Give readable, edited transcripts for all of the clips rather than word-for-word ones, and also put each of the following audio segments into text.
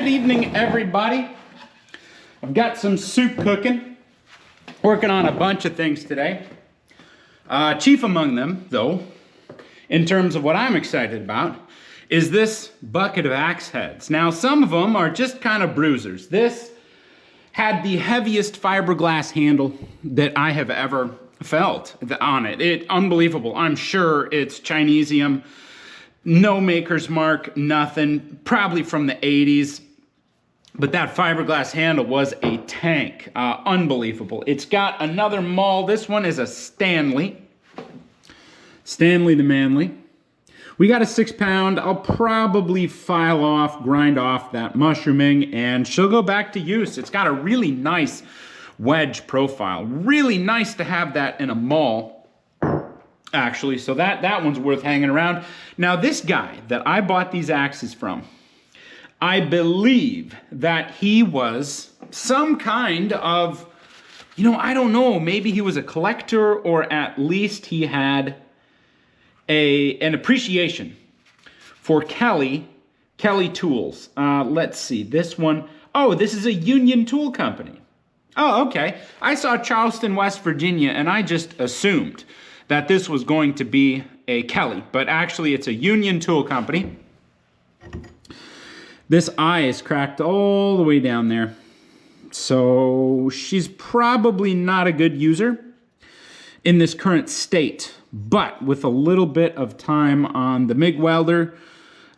Good evening, everybody. I've got some soup cooking. Working on a bunch of things today. Chief among them, though, in terms of what I'm excited about, is this bucket of axe heads. Now, some of them are just kind of bruisers. This had the heaviest fiberglass handle that I have ever felt on it. Unbelievable. I'm sure it's Chinesium. No maker's mark, nothing. Probably from the 80s. But that fiberglass handle was a tank. Unbelievable. It's got another maul. This one is a Stanley. Stanley the Manly. We got a 6-pound. I'll probably grind off that mushrooming, and she'll go back to use. It's got a really nice wedge profile. Really nice to have that in a maul, actually. So that one's worth hanging around. Now, this guy that I bought these axes from, I believe that he was some kind of, I don't know, maybe he was a collector, or at least he had an appreciation for Kelly tools. Let's see, this one. Oh, this is a Union Tool Company. Oh, okay. I saw Charleston, West Virginia, and I just assumed that this was going to be a Kelly, but actually it's a Union Tool Company. This eye is cracked all the way down there. So she's probably not a good user in this current state. But with a little bit of time on the MIG welder,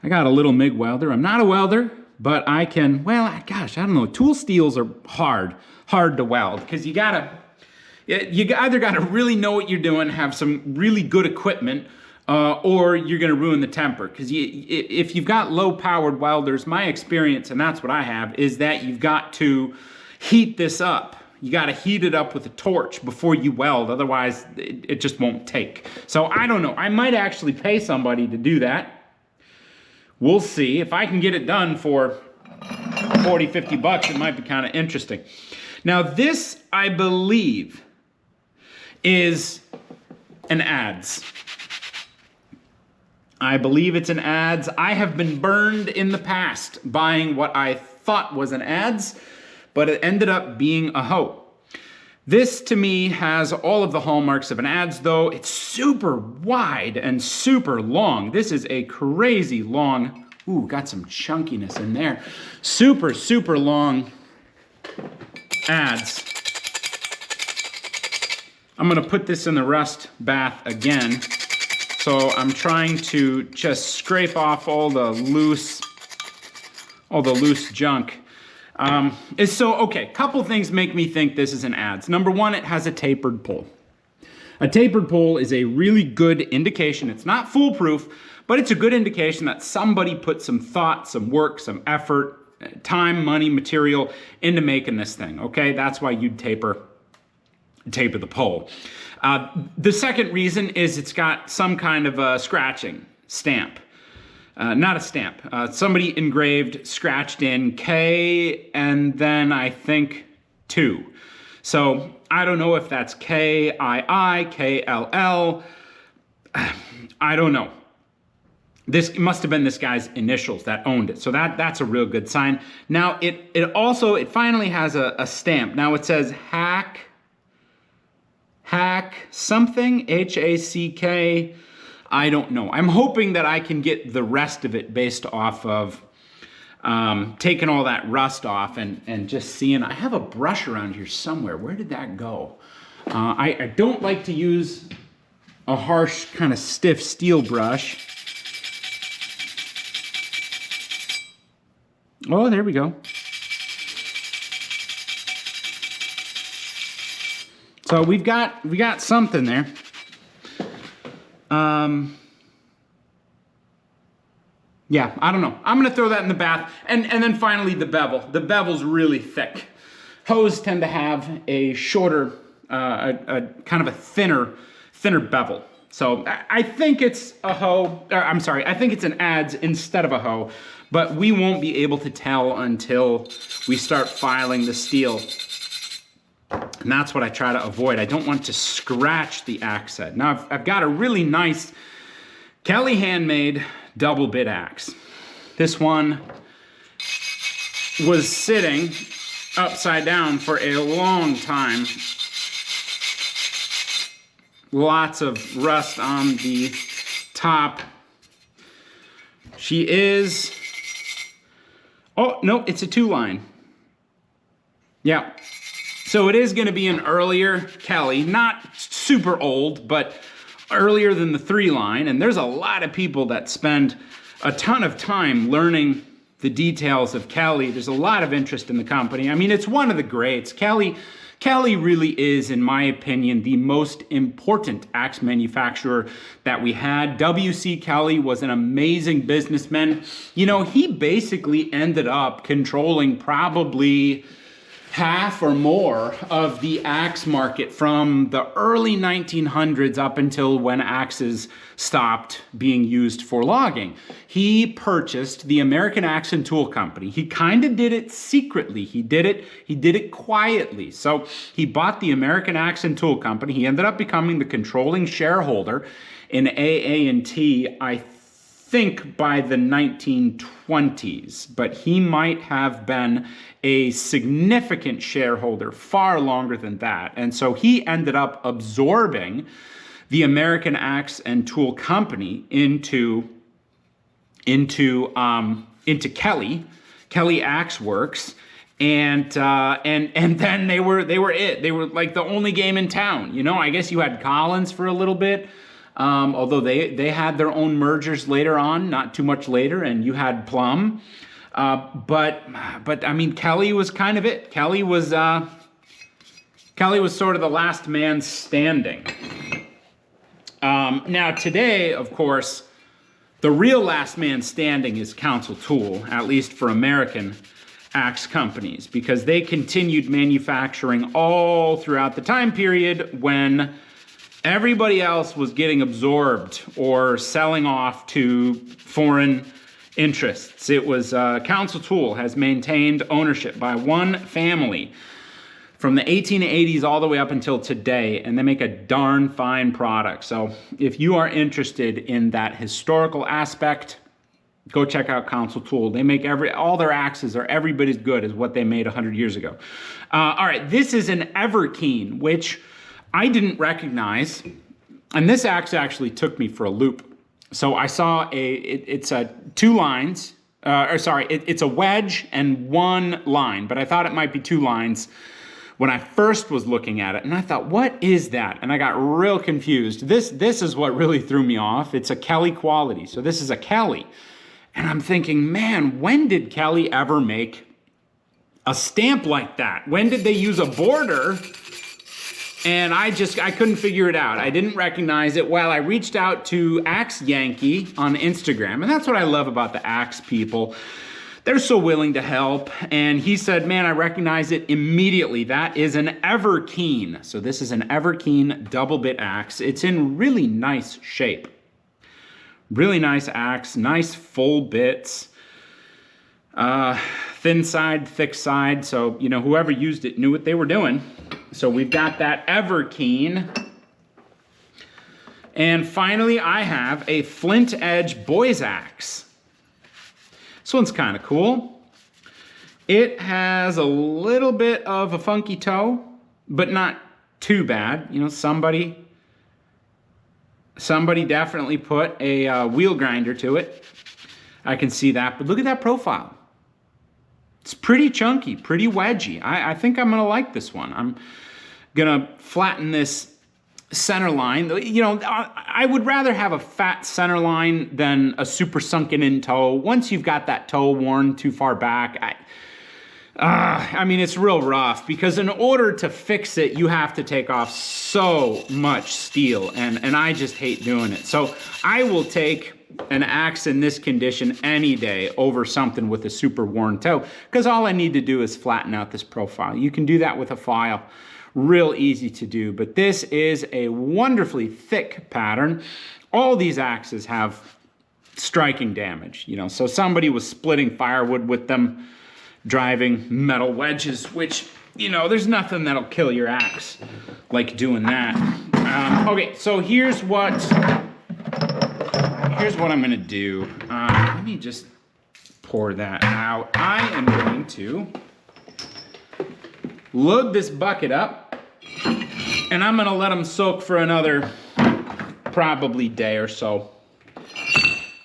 I got a little MIG welder. I'm not a welder, but I can, I don't know. Tool steels are hard to weld, because you either gotta really know what you're doing, have some really good equipment, or you're going to ruin the temper. Because if you've got low-powered welders, my experience, and that's what I have, is that you've got to heat this up. You got to heat it up with a torch before you weld. Otherwise, it just won't take. So I don't know. I might actually pay somebody to do that. We'll see. If I can get it done for 40, 50 bucks, it might be kind of interesting. Now, this, I believe, is an Adze. I believe it's an Adze. I have been burned in the past buying what I thought was an Adze, but it ended up being a hoe. This, to me, has all of the hallmarks of an Adze, though. It's super wide and super long. This is a crazy long, got some chunkiness in there. Super, super long Adze. I'm gonna put this in the rust bath again. So I'm trying to just scrape off all the loose junk. Couple things make me think this is an Adze. Number one, it has a tapered pull. A tapered pull is a really good indication. It's not foolproof, but it's a good indication that somebody put some thought, some work, some effort, time, money, material into making this thing, okay? That's why you'd taper the pull. The second reason is it's got some kind of a scratching stamp. Not a stamp. Somebody engraved, scratched in K, and then I think 2. So I don't know if that's KII, KLL. I don't know. This must have been this guy's initials that owned it. So that's a real good sign. Now it finally has a stamp. Now it says hack something, HACK. I don't know. I'm hoping that I can get the rest of it based off of taking all that rust off and just seeing. I have a brush around here somewhere. Where did that go? I don't like to use a harsh, kind of stiff steel brush. Oh, there we go. So we got something there. Yeah, I don't know. I'm going to throw that in the bath. And then finally the bevel. The bevel's really thick. Hoes tend to have a shorter, a kind of a thinner bevel. So I think it's a hoe, I think it's an Adze instead of a hoe, but we won't be able to tell until we start filing the steel. And that's what I try to avoid. I don't want to scratch the axe head. Now I've got a really nice Kelly handmade double bit axe. This one was sitting upside down for a long time. Lots of rust on the top. She is, oh, no, it's a 2-line. Yeah. So it is going to be an earlier Kelly, not super old, but earlier than the 3-line. And there's a lot of people that spend a ton of time learning the details of Kelly. There's a lot of interest in the company. I mean, it's one of the greats. Kelly really is, in my opinion, the most important axe manufacturer that we had. W.C. Kelly was an amazing businessman. You know, he basically ended up controlling probably half or more of the axe market from the early 1900s up until when axes stopped being used for logging. He purchased the American Axe and Tool Company. He kind of did it secretly. He did it quietly. So he bought the American Axe and Tool Company. He ended up becoming the controlling shareholder in AA&T, I think by the 1920s, but he might have been a significant shareholder far longer than that. And so he ended up absorbing the American Axe and Tool Company into Kelly Axe Works, and then they were it. They were like the only game in town. You know, I guess you had Collins for a little bit. Although they had their own mergers later on, not too much later, and you had Plum. But I mean, Kelly was kind of it. Kelly was sort of the last man standing. Now today, of course, the real last man standing is Council Tool, at least for American axe companies, because they continued manufacturing all throughout the time period when everybody else was getting absorbed or selling off to foreign interests. It was Council Tool has maintained ownership by one family from the 1880s all the way up until today, and they make a darn fine product. So if you are interested in that historical aspect, go check out Council Tool. They make all their axes are every bit as good as what they made 100 years ago. All right, this is an Everkeen, which I didn't recognize, and this axe actually took me for a loop. So I saw it's a 2 lines, it's a wedge and 1 line, but I thought it might be 2 lines when I first was looking at it, and I thought, what is that? And I got real confused. This is what really threw me off. It's a Kelly quality, so this is a Kelly. And I'm thinking, man, when did Kelly ever make a stamp like that? When did they use a border? And I couldn't figure it out. I didn't recognize it. Well, I reached out to Axe Yankee on Instagram, and that's what I love about the axe people. They're so willing to help. And he said, man, I recognize it immediately. That is an Everkeen. So this is an Everkeen double bit axe. It's in really nice shape. Really nice axe, nice full bits. Thin side, thick side. So, you know, whoever used it knew what they were doing. So we've got that Everkeen. And finally, I have a flint edge boy's axe. This one's kind of cool. It has a little bit of a funky toe, but not too bad. You know, somebody definitely put a wheel grinder to it. I can see that, but look at that profile. It's pretty chunky, pretty wedgy. I think I'm gonna like this one. I'm gonna flatten this center line. You know, I would rather have a fat center line than a super sunken in toe. Once you've got that toe worn too far back, I mean, it's real rough, because in order to fix it, you have to take off so much steel, and I just hate doing it. So I will take an axe in this condition any day over something with a super worn toe, because all I need to do is flatten out this profile. You can do that with a file. Real easy to do, but this is a wonderfully thick pattern. All these axes have striking damage, you know, so somebody was splitting firewood with them, driving metal wedges, which, you know, there's nothing that'll kill your axe like doing that. Okay, so here's what I'm gonna do. Let me just pour that out. I am going to load this bucket up, and I'm gonna let them soak for another probably day or so.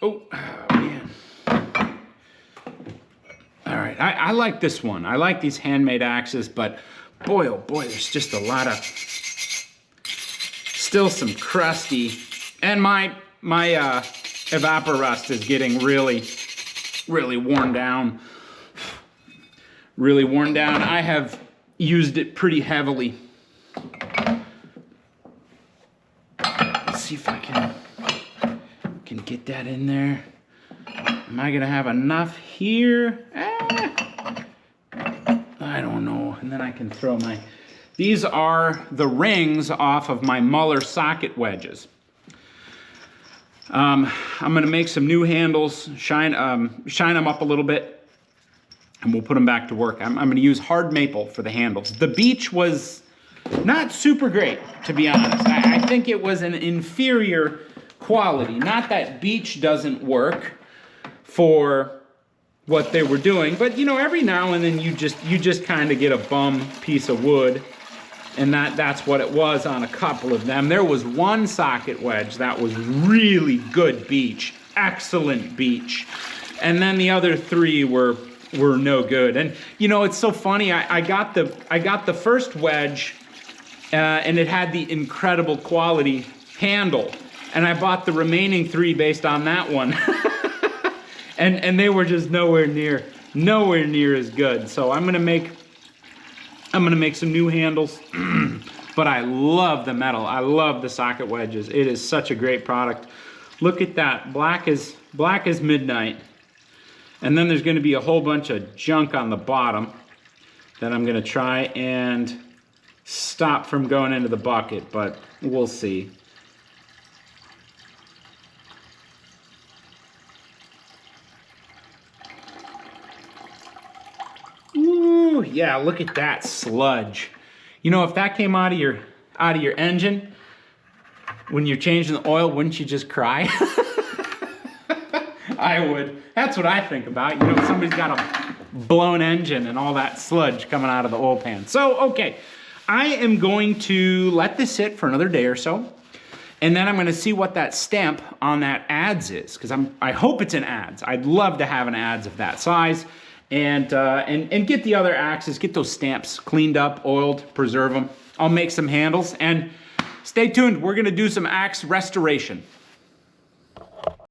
Oh man. All right, I like this one. I like these handmade axes, but boy, oh boy, there's just a lot of, still some crusty, and my evaporust is getting really worn down. Really worn down. I have used it pretty heavily. Let's see if I can get that in there. Am I gonna have enough here? I don't know. And then I can throw my, these are the rings off of my Muller socket wedges. I'm gonna make some new handles, shine them up a little bit, and we'll put them back to work. I'm gonna use hard maple for the handles. The beech was not super great, to be honest. I think it was an inferior quality. Not that beech doesn't work for what they were doing, but you know, every now and then you just kind of get a bum piece of wood, and that's what it was on a couple of them. There was one socket wedge that was really good beech, excellent beech, and then the other three were no good. And you know, it's so funny. I got the first wedge, and it had the incredible quality handle, and I bought the remaining three based on that one. and they were just nowhere near as good. So I'm gonna make some new handles. But I love the metal. I love the socket wedges. It is such a great product. Look at that, black as midnight. And then there's gonna be a whole bunch of junk on the bottom that I'm gonna try and stop from going into the bucket, but we'll see. Ooh, yeah, look at that sludge. You know, if that came out of your engine when you're changing the oil, wouldn't you just cry? I would. That's what I think about. You know, somebody's got a blown engine and all that sludge coming out of the oil pan. So, okay, I am going to let this sit for another day or so, and then I'm going to see what that stamp on that Adze is, because I hope it's an Adze. I'd love to have an Adze of that size, and get the other axes, get those stamps cleaned up, oiled, preserve them. I'll make some handles, and stay tuned. We're going to do some axe restoration.